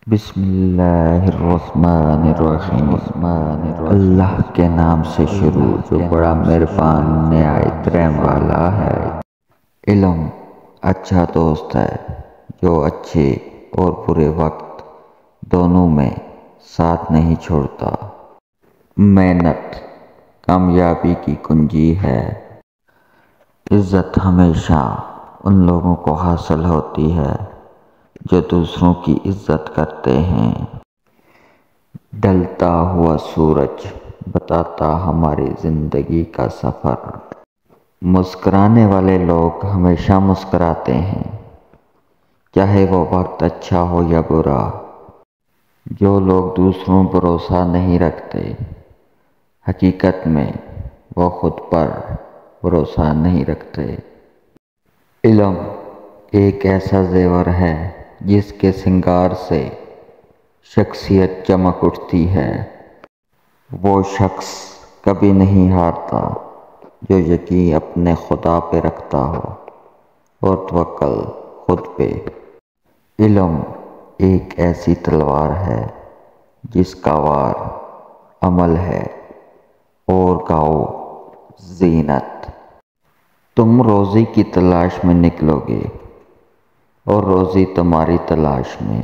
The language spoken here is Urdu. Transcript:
بسم اللہ الرحمن الرحیم اللہ کے نام سے شروع جو بڑا مہربان نہایت رحم والا ہے۔ علم اچھا دوست ہے جو اچھے اور برے وقت دونوں میں ساتھ نہیں چھوڑتا۔ محنت کامیابی کی کنجی ہے۔ عزت ہمیشہ ان لوگوں کو حاصل ہوتی ہے جو دوسروں کی عزت کرتے ہیں۔ ڈھلتا ہوا سورج بتاتا ہماری زندگی کا سفر۔ مسکرانے والے لوگ ہمیشہ مسکراتے ہیں چاہے وہ وقت اچھا ہو یا برا۔ جو لوگ دوسروں پر بھروسہ نہیں رکھتے حقیقت میں وہ خود پر بھروسہ نہیں رکھتے۔ علم ایک ایسا زیور ہے جس کے سنگار سے شخصیت چمک اٹھتی ہے۔ وہ شخص کبھی نہیں ہارتا جو یقین اپنے خدا پہ رکھتا ہو اور توکل خود پہ۔ علم ایک ایسی تلوار ہے جس کا وار عمل ہے اور گاؤ زینت۔ تم روزی کی تلاش میں نکلو گے اور روزی تمہاری تلاش میں۔